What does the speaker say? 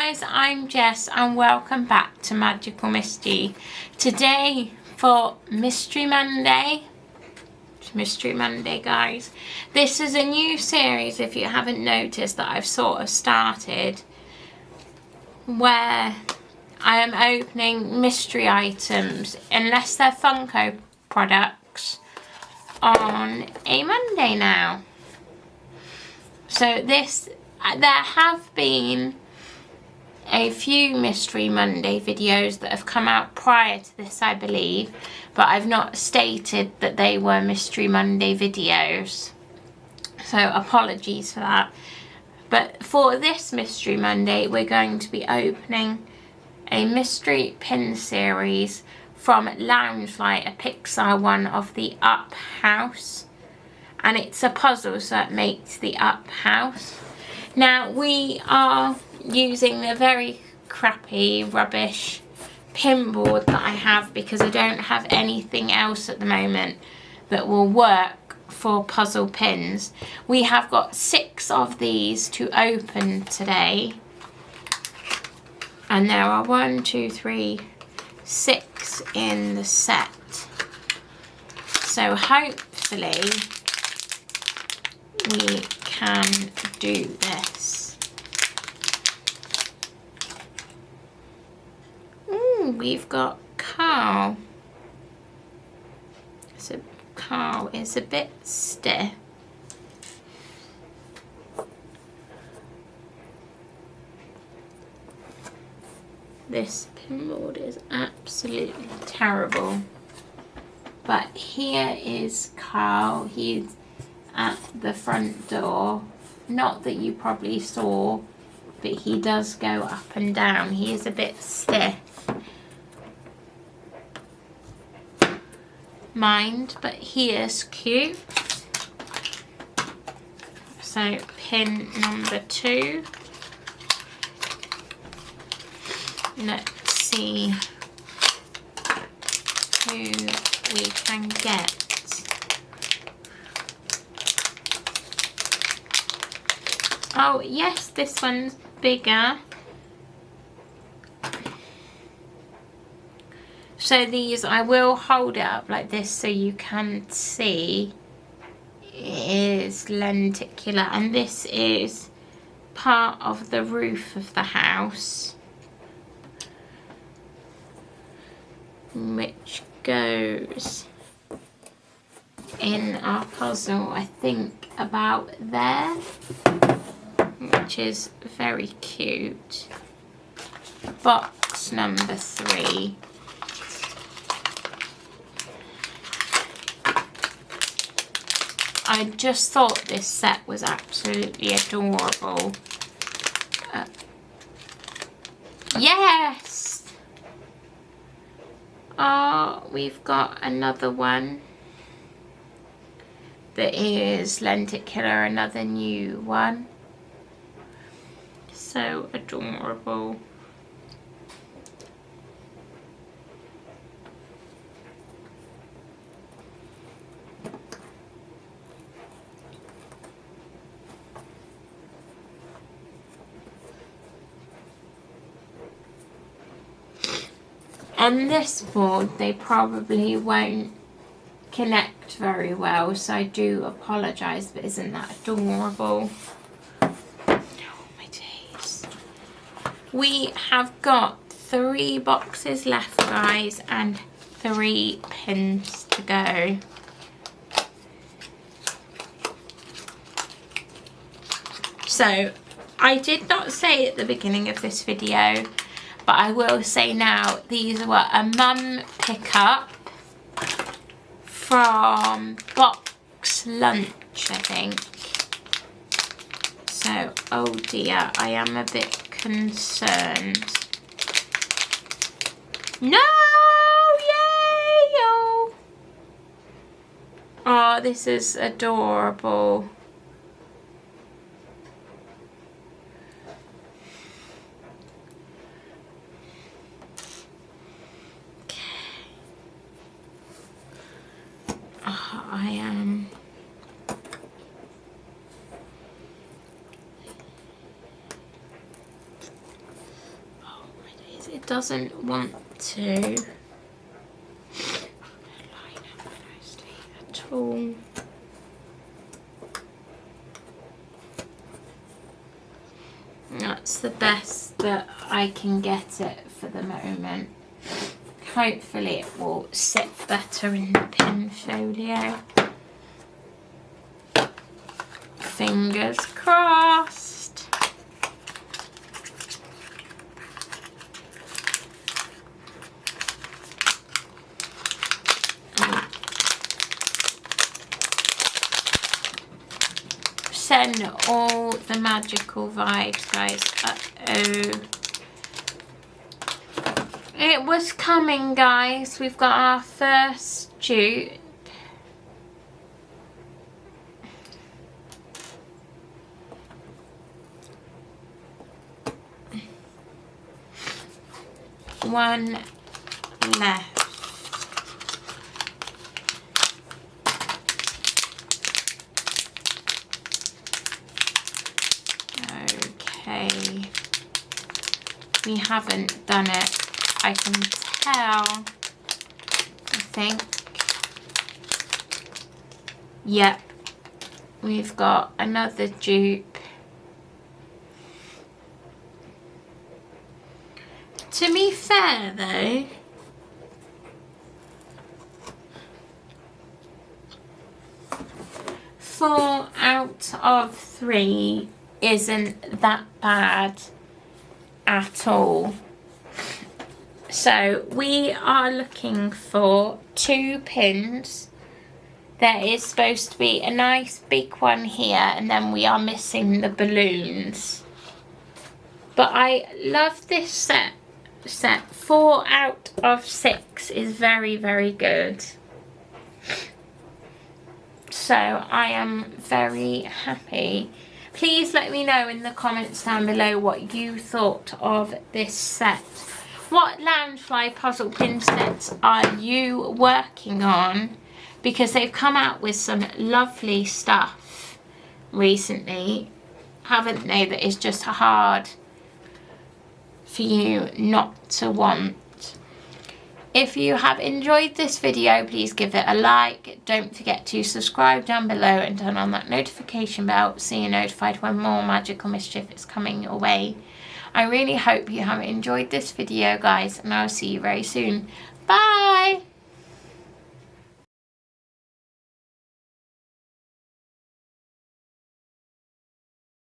guys, I'm Jess and welcome back to Magical Mischief. Today for Mystery Monday. It's Mystery Monday, guys. This is a new series, if you haven't noticed, that I've sort of started, where I am opening mystery items, unless they're Funko products, on a Monday now. So there have been a few Mystery Monday videos that have come out prior to this, I believe, but I've not stated that they were Mystery Monday videos, so apologies for that. But for this Mystery Monday, we're going to be opening a mystery pin series from Loungefly, a Pixar one of the Up House, and it's a puzzle, so it makes the Up House. Now we are using the very crappy, rubbish pin board that I have because I don't have anything else at the moment that will work for puzzle pins. We have got 6 of these to open today, and there are 6 in the set. So hopefully we can do this. Ooh, we've got Carl. So Carl is a bit stiff. This pinboard is absolutely terrible. But here is Carl. He's at the front door. Not that you probably saw, but he does go up and down. He is a bit stiff. Mind, but he is cute. So pin number 2. Let's see who we can get. Oh yes, this one's bigger. So these, I will hold it up like this so you can see, is lenticular, and this is part of the roof of the house, which goes in our puzzle, I think about there, which is very cute. Box number 3. I just thought this set was absolutely adorable. Yes! Oh, we've got another one that is lenticular, another new one. So adorable. On this board, they probably won't connect very well, so I do apologise, but isn't that adorable? Oh my days. We have got 3 boxes left, guys, and 3 pins to go. So, I did not say at the beginning of this video, but I will say now, these were a mum pickup from Box Lunch, I think. So, oh dear, I am a bit concerned. No! Yay! Oh, this is adorable. I am doesn't want to line up nicely at all. That's the best that I can get it for the moment. Hopefully it will sit better in the pin folio. Fingers crossed. Send all the magical vibes, guys. Uh-oh. It was coming, guys. We've got our first dupe. One left. Okay. We haven't done it. I can tell. I think. Yep. We've got another dupe. To be fair though, four out of 3 isn't that bad at all. So we are looking for 2 pins. There is supposed to be a nice big one here, and then we are missing the balloons. But I love this set. 4 out of 6 is very, very good. So I am very happy. Please let me know in the comments down below what you thought of this set. What Loungefly puzzle pin sets are you working on? Because they've come out with some lovely stuff recently, haven't they? That is just hard for you not to want. If you have enjoyed this video, please give it a like. Don't forget to subscribe down below and turn on that notification bell so you're notified when more magical mischief is coming your way. I really hope you have enjoyed this video, guys, and I'll see you very soon. Bye!